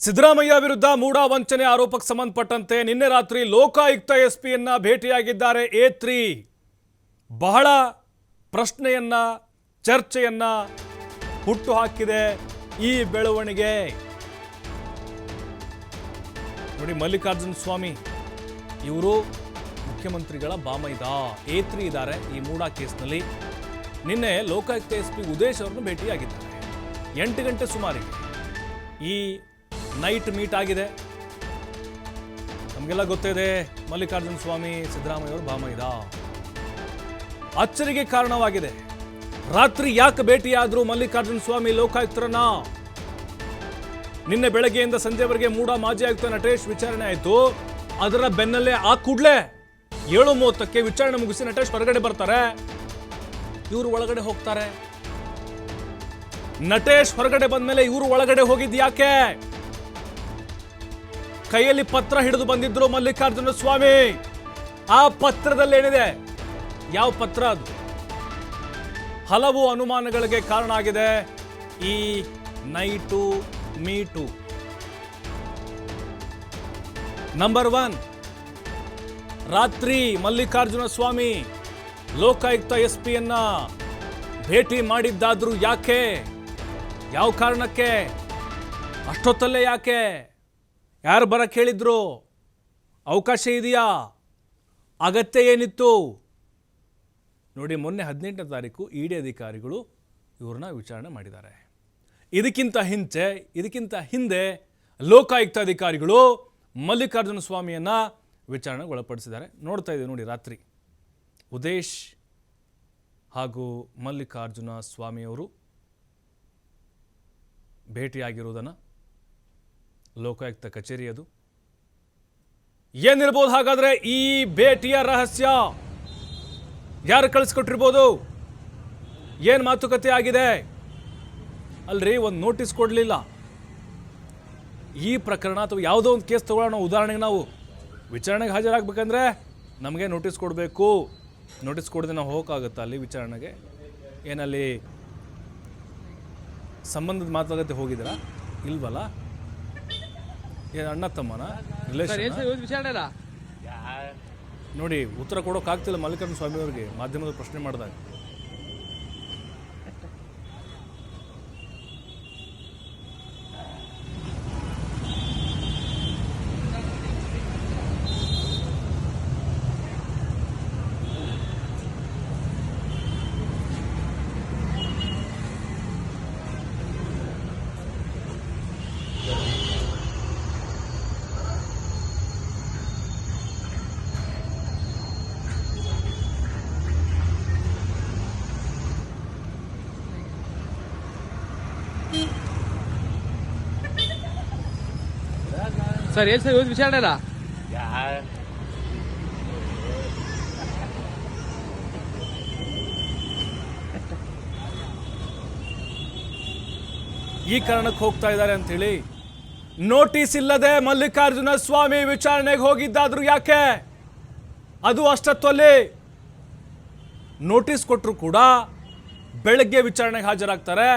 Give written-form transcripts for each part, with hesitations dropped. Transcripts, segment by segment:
ಸಿದ್ದರಾಮಯ್ಯ ವಿರುದ್ಧ ಮೂಢ ವಂಚನೆ ಆರೋಪಕ್ಕೆ ಸಂಬಂಧಪಟ್ಟಂತೆ ನಿನ್ನೆ ರಾತ್ರಿ ಲೋಕಾಯುಕ್ತ ಎಸ್ಪಿಯನ್ನ ಭೇಟಿಯಾಗಿದ್ದಾರೆ A3. ಬಹಳ ಪ್ರಶ್ನೆಯನ್ನ ಚರ್ಚೆಯನ್ನ ಹುಟ್ಟು ಹಾಕಿದೆ ಈ ಬೆಳವಣಿಗೆ. ನೋಡಿ, ಮಲ್ಲಿಕಾರ್ಜುನ ಸ್ವಾಮಿ ಇವರು ಮುಖ್ಯಮಂತ್ರಿಗಳ ಬಾಮೈದ A3 ಇದ್ದಾರೆ ಈ ಮೂಢ ಕೇಸ್ನಲ್ಲಿ. ನಿನ್ನೆ ಲೋಕಾಯುಕ್ತ ಎಸ್ಪಿ ಉದೇಶ್ ಅವರನ್ನು ಭೇಟಿಯಾಗಿದ್ದಾರೆ. 8 ಗಂಟೆ ಸುಮಾರಿಗೆ ಈ ನೈಟ್ ಮೀಟ್ ಆಗಿದೆ. ನಮಗೆಲ್ಲ ಗೊತ್ತಿದೆ, ಮಲ್ಲಿಕಾರ್ಜುನ ಸ್ವಾಮಿ ಸಿದ್ದರಾಮಯ್ಯ ಅವರು ಬಾಮೈದ. ಅಚ್ಚರಿಗೆ ಕಾರಣವಾಗಿದೆ. ರಾತ್ರಿ ಯಾಕೆ ಭೇಟಿಯಾದ್ರು ಮಲ್ಲಿಕಾರ್ಜುನ ಸ್ವಾಮಿ ಲೋಕಾಯುಕ್ತರನ್ನ? ನಿನ್ನೆ ಬೆಳಗ್ಗೆಯಿಂದ ಸಂಜೆವರೆಗೆ ಮೂಡ ಮಾಜಿ ಆಯುಕ್ತ ನಟೇಶ್ ವಿಚಾರಣೆ ಆಯಿತು. ಅದರ ಬೆನ್ನಲ್ಲೇ ಆ ಕೂಡಲೇ 7:30ಕ್ಕೆ ವಿಚಾರಣೆ ಮುಗಿಸಿ ನಟೇಶ್ ಹೊರಗಡೆ ಬರ್ತಾರೆ. ಇವರು ಒಳಗಡೆ ಹೋಗ್ತಾರೆ. ನಟೇಶ್ ಹೊರಗಡೆ ಬಂದ್ಮೇಲೆ ಇವರು ಒಳಗಡೆ ಹೋಗಿದ್ ಯಾಕೆ? ಕೈಯಲ್ಲಿ ಪತ್ರ ಹಿಡಿದು ಬಂದಿದ್ರು ಮಲ್ಲಿಕಾರ್ಜುನ ಸ್ವಾಮಿ. ಆ ಪತ್ರದಲ್ಲಿ ಏನಿದೆ? ಯಾವ ಪತ್ರ ಅದು? ಹಲವು ಅನುಮಾನಗಳಿಗೆ ಕಾರಣ ಆಗಿದೆ ಈ ನೈಟು ಮೀಟು. ನಂಬರ್ 1, ರಾತ್ರಿ ಮಲ್ಲಿಕಾರ್ಜುನ ಸ್ವಾಮಿ ಲೋಕಾಯುಕ್ತ ಎಸ್ಪಿಯನ್ನ ಭೇಟಿ ಮಾಡಿದ್ದಾದ್ರೂ ಯಾಕೆ? ಯಾವ ಕಾರಣಕ್ಕೆ? ಅಷ್ಟೊತ್ತಲ್ಲೇ ಯಾಕೆ? ಯಾರು ಬರಕ್ಕೆ ಹೇಳಿದ್ರು? ಅವಕಾಶ ಇದೆಯಾ? ಅಗತ್ಯ ಏನಿತ್ತು? ನೋಡಿ, ಮೊನ್ನೆ 18ನೇ ತಾರೀಕು ಇಡಿ ಅಧಿಕಾರಿಗಳು ಇವ್ರನ್ನ ವಿಚಾರಣೆ ಮಾಡಿದ್ದಾರೆ. ಇದಕ್ಕಿಂತ ಹಿಂದೆ ಲೋಕಾಯುಕ್ತ ಅಧಿಕಾರಿಗಳು ಮಲ್ಲಿಕಾರ್ಜುನ ಸ್ವಾಮಿಯನ್ನ ವಿಚಾರಣೆಗೆ ಒಳಪಡಿಸಿದ್ದಾರೆ. ನೋಡ್ತಾ ಇದ್ದೀವಿ ನೋಡಿ, ರಾತ್ರಿ ಉದೇಶ್ ಹಾಗೂ ಮಲ್ಲಿಕಾರ್ಜುನ ಸ್ವಾಮಿಯವರು ಭೇಟಿಯಾಗಿರುವುದನ್ನು ಲೋಕಾಯುಕ್ತ ಕಚೇರಿ. ಅದು ಏನಿರ್ಬೋದು ಹಾಗಾದ್ರೆ? ಈ ಭೇಟಿಯ ರಹಸ್ಯ ಯಾರು ಕಳಿಸ್ಕೊಟ್ಟಿರ್ಬೋದು? ಏನು ಮಾತುಕತೆ ಆಗಿದೆ? ಅಲ್ರಿ, ಒಂದು ನೋಟಿಸ್ ಕೊಡಲಿಲ್ಲ. ಈ ಪ್ರಕರಣ ಅಥವಾ ಯಾವುದೋ ಒಂದು ಕೇಸ್ ತಗೊಳ್ಳೋಣ. ಉದಾಹರಣೆಗೆ ನಾವು ವಿಚಾರಣೆಗೆ ಹಾಜರಾಗಬೇಕಂದ್ರೆ ನಮಗೆ ನೋಟಿಸ್ ಕೊಡಬೇಕು. ನೋಟಿಸ್ ಕೊಡದೆ ನಾವು ಹೋಗೋಕ್ಕಾಗುತ್ತಾ ಅಲ್ಲಿ ವಿಚಾರಣೆಗೆ? ಏನಲ್ಲಿ ಸಂಬಂಧದ ಮಾತುಕತೆ ಹೋಗಿದ್ದೀರಾ? ಇಲ್ವಲ್ಲ. ಏನು ಅಣ್ಣ ತಮ್ಮನ ರಿಲೇಷನ್? ನೋಡಿ, ಉತ್ತರ ಕೊಡೋಕ್ಕಾಗ್ತಿಲ್ಲ ಮಲ್ಲಿಕಾರ್ಜುನ ಸ್ವಾಮಿ ಅವರಿಗೆ ಮಾಧ್ಯಮದ ಪ್ರಶ್ನೆ ಮಾಡಿದಾಗ. ಸರ್ ಏನ್ ಸರ್ ಇವತ್ತು ವಿಚಾರಣೆ ಅಲ್ಲ? ಈ ಕಾರಣಕ್ಕೆ ಹೋಗ್ತಾ ಇದ್ದಾರೆ ಅಂತ ಹೇಳಿ ನೋಟಿಸ್ ಇಲ್ಲದೆ ಮಲ್ಲಿಕಾರ್ಜುನ ಸ್ವಾಮಿ ವಿಚಾರಣೆಗೆ ಹೋಗಿದ್ದಾದ್ರು ಯಾಕೆ? ಅದು ಅಷ್ಟೊತ್ತಲ್ಲಿ ನೋಟಿಸ್ ಕೊಟ್ಟರು ಕೂಡ ಬೆಳಗ್ಗೆ ವಿಚಾರಣೆಗೆ ಹಾಜರಾಗ್ತಾರೆ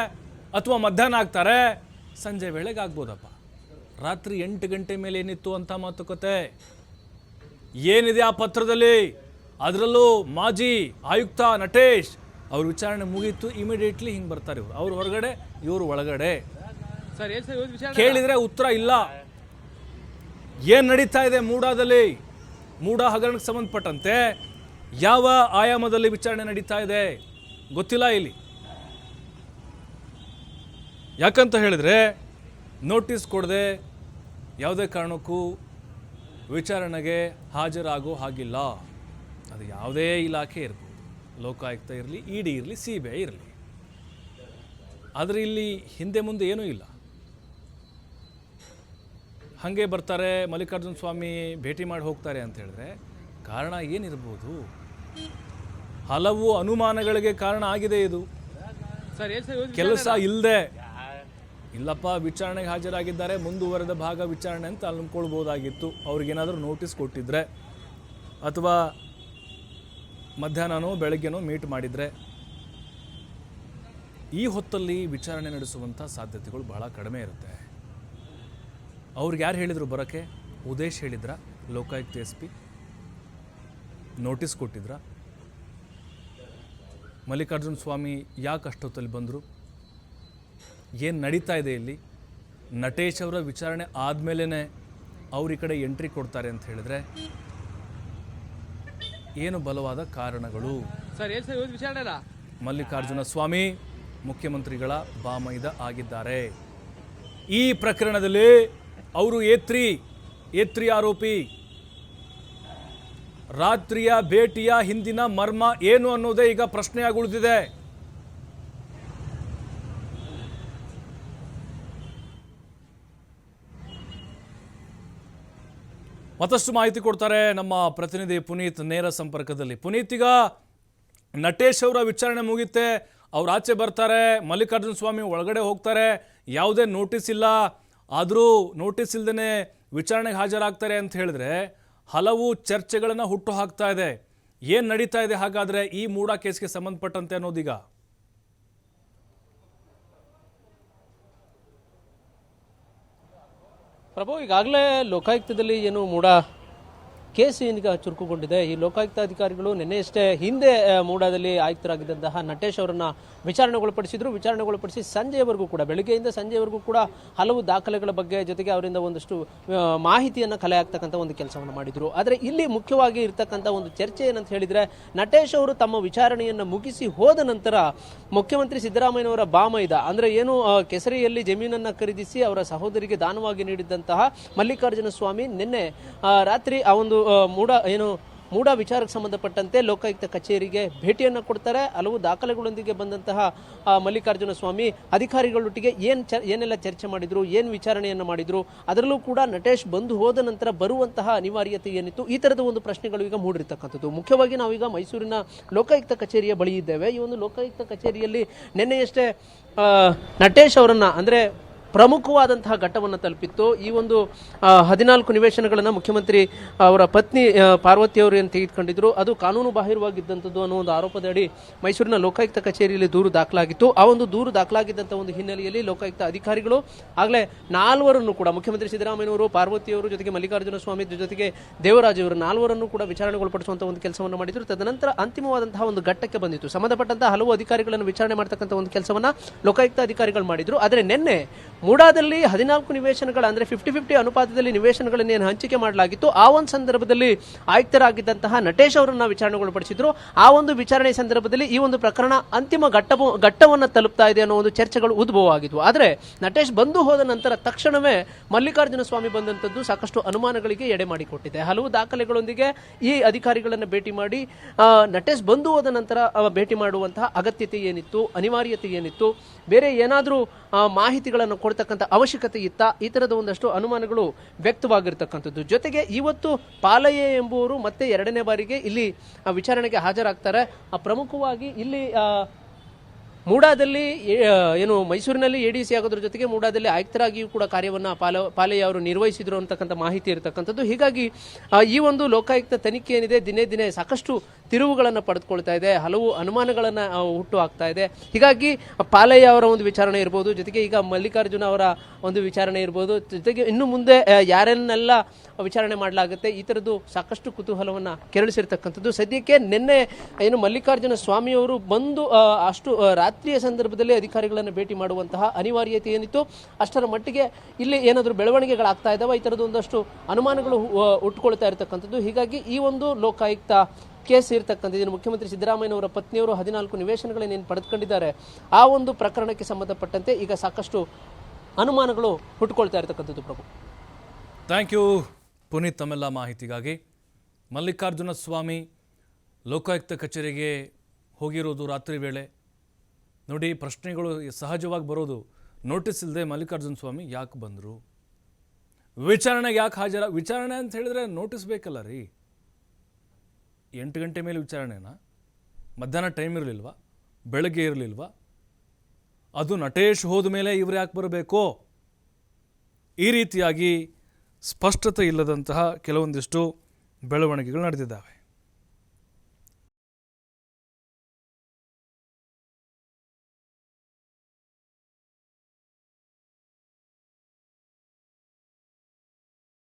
ಅಥವಾ ಮಧ್ಯಾಹ್ನ ಆಗ್ತಾರೆ, ಸಂಜೆ ವೇಳೆಗೆ ಆಗ್ಬೋದಪ್ಪ. ರಾತ್ರಿ 8 ಗಂಟೆ ಮೇಲೆ ಏನಿತ್ತು ಅಂತ ಮಾತುಕತೆ ಏನಿದೆ ಆ ಪತ್ರದಲ್ಲಿ? ಅದರಲ್ಲೂ ಮಾಜಿ ಆಯುಕ್ತ ನಟೇಶ್ ಅವ್ರ ವಿಚಾರಣೆ ಮುಗೀತು, ಇಮಿಡಿಯೇಟ್ಲಿ ಹಿಂಗೆ ಬರ್ತಾರೆ ಇವರು. ಅವ್ರು ಹೊರಗಡೆ, ಇವರು ಒಳಗಡೆ. ಕೇಳಿದರೆ ಉತ್ತರ ಇಲ್ಲ. ಏನು ನಡೀತಾ ಇದೆ ಮೂಡಾದಲ್ಲಿ? ಮೂಡ ಹಗರಣಕ್ಕೆ ಸಂಬಂಧಪಟ್ಟಂತೆ ಯಾವ ಆಯಾಮದಲ್ಲಿ ವಿಚಾರಣೆ ನಡೀತಾ ಇದೆ ಗೊತ್ತಿಲ್ಲ ಇಲ್ಲಿ. ಯಾಕಂತ ಹೇಳಿದ್ರೆ, ನೋಟಿಸ್ ಕೊಡದೆ ಯಾವುದೇ ಕಾರಣಕ್ಕೂ ವಿಚಾರಣೆಗೆ ಹಾಜರಾಗೋ ಹಾಗಿಲ್ಲ. ಅದು ಯಾವುದೇ ಇಲಾಖೆ ಇರ್ಬೋದು, ಲೋಕಾಯುಕ್ತ ಇರಲಿ, ಇಡಿ ಇರಲಿ, CBI ಇರಲಿ. ಆದರೆ ಇಲ್ಲಿ ಹಿಂದೆ ಮುಂದೆ ಏನೂ ಇಲ್ಲ. ಹಾಗೆ ಬರ್ತಾರೆ, ಮಲ್ಲಿಕಾರ್ಜುನ ಸ್ವಾಮಿ ಭೇಟಿ ಮಾಡಿ ಹೋಗ್ತಾರೆ ಅಂತ ಹೇಳಿದ್ರೆ ಕಾರಣ ಏನಿರ್ಬೋದು? ಹಲವು ಅನುಮಾನಗಳಿಗೆ ಕಾರಣ ಆಗಿದೆ ಇದು. ಕೆಲಸ ಇಲ್ಲದೆ ಇಲ್ಲಪ್ಪ ವಿಚಾರಣೆಗೆ ಹಾಜರಾಗಿದ್ದಾರೆ, ಮುಂದುವರೆದ ಭಾಗ ವಿಚಾರಣೆ ಅಂತ ಅನ್ಕೊಳ್ಬೋದಾಗಿತ್ತು. ಅವ್ರಿಗೇನಾದರೂ ನೋಟಿಸ್ ಕೊಟ್ಟಿದ್ರೆ ಅಥವಾ ಮಧ್ಯಾಹ್ನನೋ ಬೆಳಗ್ಗೆನೋ ಮೀಟ್ ಮಾಡಿದರೆ ಈ ಹೊತ್ತಲ್ಲಿ ವಿಚಾರಣೆ ನಡೆಸುವಂಥ ಸಾಧ್ಯತೆಗಳು ಬಹಳ ಕಡಿಮೆ ಇರುತ್ತೆ. ಅವ್ರಿಗೆ ಯಾರು ಹೇಳಿದರು ಬರೋಕ್ಕೆ? ಉದೇಶ್ ಹೇಳಿದ್ರ? ಲೋಕಾಯುಕ್ತ SP ನೋಟಿಸ್ ಕೊಟ್ಟಿದ್ರ? ಮಲ್ಲಿಕಾರ್ಜುನ ಸ್ವಾಮಿ ಯಾಕೆ ಅಷ್ಟೊತ್ತಲ್ಲಿ ಬಂದರು? ಏನು ನಡೀತಾ ಇದೆ ಇಲ್ಲಿ? ನಟೇಶ್ ಅವರ ವಿಚಾರಣೆ ಆದಮೇಲೆ ಅವ್ರ ಈ ಕಡೆ ಎಂಟ್ರಿ ಕೊಡ್ತಾರೆ ಅಂತ ಹೇಳಿದ್ರೆ ಏನು ಬಲವಾದ ಕಾರಣಗಳು? ಮಲ್ಲಿಕಾರ್ಜುನ ಸ್ವಾಮಿ ಮುಖ್ಯಮಂತ್ರಿಗಳ ಬಾಮೈದ ಆಗಿದ್ದಾರೆ. ಈ ಪ್ರಕರಣದಲ್ಲಿ ಅವರು ಏತ್ರಿ ಆರೋಪಿ. ರಾತ್ರಿಯ ಭೇಟಿಯ ಹಿಂದಿನ ಮರ್ಮ ಏನು ಅನ್ನೋದೇ ಈಗ ಪ್ರಶ್ನೆಯಾಗಿ ಉಳಿದಿದೆ. ಮತ್ತಷ್ಟು ಮಾಹಿತಿ ಕೊಡ್ತಾರೆ ನಮ್ಮ ಪ್ರತಿನಿಧಿ ಪುನೀತ್ ನೇರ ಸಂಪರ್ಕದಲ್ಲಿ. ಪುನೀತ್, ಈಗ ನಟೇಶ್ ಅವರ ವಿಚಾರಣೆ ಮುಗಿಯುತ್ತೆ, ಅವ್ರು ಆಚೆ ಬರ್ತಾರೆ, ಮಲ್ಲಿಕಾರ್ಜುನ ಸ್ವಾಮಿ ಒಳಗಡೆ ಹೋಗ್ತಾರೆ, ಯಾವುದೇ ನೋಟಿಸ್ ಇಲ್ಲ, ಆದರೂ ನೋಟಿಸ್ ಇಲ್ಲದೇ ವಿಚಾರಣೆಗೆ ಹಾಜರಾಗ್ತಾರೆ ಅಂತ ಹೇಳಿದ್ರೆ ಹಲವು ಚರ್ಚೆಗಳನ್ನು ಹುಟ್ಟು ಹಾಕ್ತಾ ಇದೆ. ಏನು ನಡೀತಾ ಇದೆ ಹಾಗಾದರೆ ಈ ಮೂಡ ಕೇಸ್ಗೆ ಸಂಬಂಧಪಟ್ಟಂತೆ ಅನ್ನೋದೀಗ? ಪ್ರಭು, ಈಗಾಗಲೇ ಲೋಕಾಯುಕ್ತದಲ್ಲಿ ಏನು ಮೂಡ ಕೇಸ್ ಈಗ ಚುರುಕುಗೊಂಡಿದೆ. ಈ ಲೋಕಾಯುಕ್ತ ಅಧಿಕಾರಿಗಳು ನಿನ್ನೆಯಷ್ಟೇ ಹಿಂದೆ ಮೂಡಾದಲ್ಲಿ ಆಯುಕ್ತರಾಗಿದ್ದಂತಹ ನಟೇಶ್ ಅವರನ್ನ ವಿಚಾರಣೆಗೊಳಪಡಿಸಿ ಸಂಜೆಯವರೆಗೂ ಕೂಡ, ಬೆಳಗ್ಗೆಯಿಂದ ಸಂಜೆಯವರೆಗೂ ಕೂಡ ಹಲವು ದಾಖಲೆಗಳ ಬಗ್ಗೆ ಜೊತೆಗೆ ಅವರಿಂದ ಒಂದಷ್ಟು ಮಾಹಿತಿಯನ್ನು ಕಲೆ ಹಾಕ್ತಕ್ಕಂಥ ಒಂದು ಕೆಲಸವನ್ನು ಮಾಡಿದ್ರು. ಆದರೆ ಇಲ್ಲಿ ಮುಖ್ಯವಾಗಿ ಇರ್ತಕ್ಕಂಥ ಒಂದು ಚರ್ಚೆ ಏನಂತ ಹೇಳಿದ್ರೆ, ನಟೇಶ್ ಅವರು ತಮ್ಮ ವಿಚಾರಣೆಯನ್ನು ಮುಗಿಸಿ ಹೋದ ನಂತರ ಮುಖ್ಯಮಂತ್ರಿ ಸಿದ್ದರಾಮಯ್ಯನವರ ಬಾಮೈದ ಅಂದ್ರೆ ಏನು ಕೆಸರಿಯಲ್ಲಿ ಜಮೀನನ್ನು ಖರೀದಿಸಿ ಅವರ ಸಹೋದರಿಗೆ ದಾನವಾಗಿ ನೀಡಿದ್ದಂತಹ ಮಲ್ಲಿಕಾರ್ಜುನ ಸ್ವಾಮಿ ನಿನ್ನೆ ರಾತ್ರಿ ಆ ಒಂದು ಮೂಡ ವಿಚಾರಕ್ಕೆ ಸಂಬಂಧಪಟ್ಟಂತೆ ಲೋಕಾಯುಕ್ತ ಕಚೇರಿಗೆ ಭೇಟಿಯನ್ನು ಕೊಡ್ತಾರೆ. ಹಲವು ದಾಖಲೆಗಳೊಂದಿಗೆ ಬಂದಂತಹ ಮಲ್ಲಿಕಾರ್ಜುನ ಸ್ವಾಮಿ ಅಧಿಕಾರಿಗಳೊಟ್ಟಿಗೆ ಏನೆಲ್ಲ ಚರ್ಚೆ ಮಾಡಿದ್ರು, ಏನು ವಿಚಾರಣೆಯನ್ನು ಮಾಡಿದ್ರು, ಅದರಲ್ಲೂ ಕೂಡ ನಟೇಶ್ ಬಂದು ಹೋದ ನಂತರ ಬರುವಂತಹ ಅನಿವಾರ್ಯತೆ ಏನಿತ್ತು, ಈ ತರದ ಒಂದು ಪ್ರಶ್ನೆಗಳು ಈಗ ಮೂಡಿರ್ತಕ್ಕಂಥದ್ದು. ಮುಖ್ಯವಾಗಿ ನಾವೀಗ ಮೈಸೂರಿನ ಲೋಕಾಯುಕ್ತ ಕಚೇರಿಯ ಬಳಿ ಇದ್ದೇವೆ. ಈ ಒಂದು ಲೋಕಾಯುಕ್ತ ಕಚೇರಿಯಲ್ಲಿ ನಿನ್ನೆಯಷ್ಟೇ ನಟೇಶ್ ಅವರನ್ನ ಅಂದ್ರೆ ಪ್ರಮುಖವಾದಂತಹ ಘಟ್ಟವನ್ನು ತಲುಪಿತ್ತು. ಈ ಒಂದು 14 ನಿವೇಶನಗಳನ್ನು ಮುಖ್ಯಮಂತ್ರಿ ಅವರ ಪತ್ನಿ ಪಾರ್ವತಿ ಅವರು ಏನು ತೆಗೆದುಕೊಂಡಿದ್ರು, ಅದು ಕಾನೂನು ಬಾಹಿರವಾಗಿದ್ದಂಥದ್ದು ಅನ್ನೋ ಒಂದು ಆರೋಪದಡಿ ಮೈಸೂರಿನ ಲೋಕಾಯುಕ್ತ ಕಚೇರಿಯಲ್ಲಿ ದೂರು ದಾಖಲಾಗಿತ್ತು. ಆ ಒಂದು ದೂರು ದಾಖಲಾಗಿದ್ದಂಥ ಒಂದು ಹಿನ್ನೆಲೆಯಲ್ಲಿ ಲೋಕಾಯುಕ್ತ ಅಧಿಕಾರಿಗಳು ಆಗಲೇ 4 ಕೂಡ, ಮುಖ್ಯಮಂತ್ರಿ ಸಿದ್ದರಾಮಯ್ಯನವರು, ಪಾರ್ವತಿಯವರು, ಜೊತೆಗೆ ಮಲ್ಲಿಕಾರ್ಜುನ ಸ್ವಾಮಿ, ಜೊತೆಗೆ ದೇವರಾಜ್ ಅವರು 4 ಕೂಡ ವಿಚಾರಣೆಗೊಳಪಡಿಸುವಂತಹ ಒಂದು ಕೆಲಸವನ್ನು ಮಾಡಿದ್ರು. ತದನಂತರ ಅಂತಿಮವಾದಂತಹ ಒಂದು ಘಟ್ಟಕ್ಕೆ ಬಂದಿತ್ತು. ಸಂಬಂಧಪಟ್ಟಂತಹ ಹಲವು ಅಧಿಕಾರಿಗಳನ್ನು ವಿಚಾರಣೆ ಮಾಡತಕ್ಕಂಥ ಒಂದು ಕೆಲಸವನ್ನ ಲೋಕಾಯುಕ್ತ ಅಧಿಕಾರಿಗಳು ಮಾಡಿದ್ರು. ಆದರೆ ನಿನ್ನೆ ಮೂಡಾದಲ್ಲಿ 14 ನಿವೇಶನಗಳ ಅಂದ್ರೆ 50-50 ಅನುಪಾತದಲ್ಲಿ ನಿವೇಶನಗಳನ್ನು ಏನು ಹಂಚಿಕೆ ಮಾಡಲಾಗಿತ್ತು, ಆ ಒಂದು ಸಂದರ್ಭದಲ್ಲಿ ಆಯುಕ್ತರಾಗಿದ್ದಂತಹ ನಟೇಶ್ ಅವರನ್ನ ವಿಚಾರಣೆಗೊಳಪಡಿಸಿದ್ರು. ಆ ಒಂದು ವಿಚಾರಣೆ ಸಂದರ್ಭದಲ್ಲಿ ಈ ಒಂದು ಪ್ರಕರಣ ಅಂತಿಮ ಘಟ್ಟವನ್ನು ತಲುಪ್ತಾ ಇದೆ ಅನ್ನೋ ಒಂದು ಚರ್ಚೆಗಳು ಉದ್ಭವ ಆಗಿದ್ವು. ಆದರೆ ನಟೇಶ್ ಬಂದು ಹೋದ ನಂತರ ತಕ್ಷಣವೇ ಮಲ್ಲಿಕಾರ್ಜುನ ಸ್ವಾಮಿ ಬಂದಂತದ್ದು ಸಾಕಷ್ಟು ಅನುಮಾನಗಳಿಗೆ ಎಡೆ ಮಾಡಿಕೊಟ್ಟಿದೆ. ಹಲವು ದಾಖಲೆಗಳೊಂದಿಗೆ ಈ ಅಧಿಕಾರಿಗಳನ್ನು ಭೇಟಿ ಮಾಡಿ ನಟೇಶ್ ಬಂದು ಹೋದ ನಂತರ ಭೇಟಿ ಮಾಡುವಂತಹ ಅಗತ್ಯತೆ ಏನಿತ್ತು, ಅನಿವಾರ್ಯತೆ ಏನಿತ್ತು, ಬೇರೆ ಏನಾದರೂ ಮಾಹಿತಿಗಳನ್ನು ಕೊಡ್ತಕ್ಕಂಥ ಅವಶ್ಯಕತೆ ಇತ್ತ, ಈ ತರದ ಒಂದಷ್ಟು ಅನುಮಾನಗಳು ವ್ಯಕ್ತವಾಗಿರ್ತಕ್ಕಂಥದ್ದು. ಜೊತೆಗೆ ಇವತ್ತು ಪಾಲಯ್ಯ ಎಂಬುವರು ಮತ್ತೆ 2ನೇ ಬಾರಿಗೆ ಇಲ್ಲಿ ವಿಚಾರಣೆಗೆ ಹಾಜರಾಗ್ತಾರೆ. ಪ್ರಮುಖವಾಗಿ ಇಲ್ಲಿ ಮೂಡಾದಲ್ಲಿ ಏನು ಮೈಸೂರಿನಲ್ಲಿ ADC ಆಗೋದ್ರ ಜೊತೆಗೆ ಮೂಡಾದಲ್ಲಿ ಆಯುಕ್ತರಾಗಿಯೂ ಕೂಡ ಕಾರ್ಯವನ್ನು ಪಾಲಯ್ಯ ಅವರು ನಿರ್ವಹಿಸಿದ್ರು ಅಂತಕ್ಕಂಥ ಮಾಹಿತಿ ಇರತಕ್ಕಂಥದ್ದು. ಹೀಗಾಗಿ ಈ ಒಂದು ಲೋಕಾಯುಕ್ತ ತನಿಖೆ ಏನಿದೆ ದಿನೇ ದಿನೇ ಸಾಕಷ್ಟು ತಿರುವುಗಳನ್ನು ಪಡೆದುಕೊಳ್ತಾ ಇದೆ, ಹಲವು ಅನುಮಾನಗಳನ್ನು ಹುಟ್ಟು ಹಾಕ್ತಾ ಇದೆ. ಹೀಗಾಗಿ ಪಾಲಯ್ಯ ಅವರ ಒಂದು ವಿಚಾರಣೆ ಇರ್ಬೋದು, ಜೊತೆಗೆ ಈಗ ಮಲ್ಲಿಕಾರ್ಜುನ ಅವರ ಒಂದು ವಿಚಾರಣೆ ಇರ್ಬೋದು, ಜೊತೆಗೆ ಇನ್ನು ಮುಂದೆ ಯಾರನ್ನೆಲ್ಲ ವಿಚಾರಣೆ ಮಾಡಲಾಗುತ್ತೆ, ಈ ಥರದ್ದು ಸಾಕಷ್ಟು ಕುತೂಹಲವನ್ನು ಕೆರಳಿಸಿರ್ತಕ್ಕಂಥದ್ದು. ಸದ್ಯಕ್ಕೆ ನಿನ್ನೆ ಏನು ಮಲ್ಲಿಕಾರ್ಜುನ ಸ್ವಾಮಿಯವರು ಬಂದು ಅಷ್ಟು ರಾತ್ರಿಯ ಸಂದರ್ಭದಲ್ಲಿ ಅಧಿಕಾರಿಗಳನ್ನು ಭೇಟಿ ಮಾಡುವಂತಹ ಅನಿವಾರ್ಯತೆ ಏನಿತ್ತು, ಅಷ್ಟರ ಮಟ್ಟಿಗೆ ಇಲ್ಲಿ ಏನಾದರೂ ಬೆಳವಣಿಗೆಗಳಾಗ್ತಾ ಇದ್ದಾವೆ, ಈ ಥರದ್ದು ಒಂದಷ್ಟು ಅನುಮಾನಗಳು ಹುಟ್ಟುಕೊಳ್ತಾ ಇರತಕ್ಕಂಥದ್ದು. ಹೀಗಾಗಿ ಈ ಒಂದು ಲೋಕಾಯುಕ್ತ ಕೇಸ್ ಇರತಕ್ಕಂಥದ್ದು ಮುಖ್ಯಮಂತ್ರಿ ಸಿದ್ದರಾಮಯ್ಯನವರ ಪತ್ನಿಯವರು 14 ನಿವೇಶನಗಳನ್ನೇನು ಪಡೆದುಕೊಂಡಿದ್ದಾರೆ, ಆ ಒಂದು ಪ್ರಕರಣಕ್ಕೆ ಸಂಬಂಧಪಟ್ಟಂತೆ ಈಗ ಸಾಕಷ್ಟು ಅನುಮಾನಗಳು ಹುಟ್ಟುಕೊಳ್ತಾ ಇರತಕ್ಕಂಥದ್ದು. ಪ್ರಭು, ಥ್ಯಾಂಕ್ ಯು ಪುನೀತ್ ತಮ್ಮೆಲ್ಲ ಮಾಹಿತಿಗಾಗಿ. ಮಲ್ಲಿಕಾರ್ಜುನ ಸ್ವಾಮಿ ಲೋಕಾಯುಕ್ತ ಕಚೇರಿಗೆ ಹೋಗಿರೋದು ರಾತ್ರಿ ವೇಳೆ ನೋಡಿ, ಪ್ರಶ್ನೆಗಳು ಸಹಜವಾಗಿ ಬರೋದು. ನೋಟಿಸ್ ಇಲ್ಲದೆ ಮಲ್ಲಿಕಾರ್ಜುನ ಸ್ವಾಮಿ ಯಾಕೆ ಬಂದರು, ವಿಚಾರಣೆಗೆ ಯಾಕೆ ವಿಚಾರಣೆ ಅಂತ ಹೇಳಿದ್ರೆ ನೋಟಿಸ್ ಬೇಕಲ್ಲ ರೀ. 8 ಗಂಟೆ ಮೇಲೆ ವಿಚಾರಣೆನಾ? ಮಧ್ಯಾಹ್ನ ಟೈಮ್ ಇರಲಿಲ್ವಾ? ಬೆಳಗ್ಗೆ ಇರಲಿಲ್ವಾ? ಅದು ನಟೇಶ್ ಹೋದ ಮೇಲೆ ಇವ್ರು ಯಾಕೆ ಬರಬೇಕು? ಈ ರೀತಿಯಾಗಿ ಸ್ಪಷ್ಟತೆ ಇಲ್ಲದಂತಹ ಕೆಲವೊಂದಿಷ್ಟು ಬೆಳವಣಿಗೆಗಳು ನಡೆದಿದ್ದಾವೆ.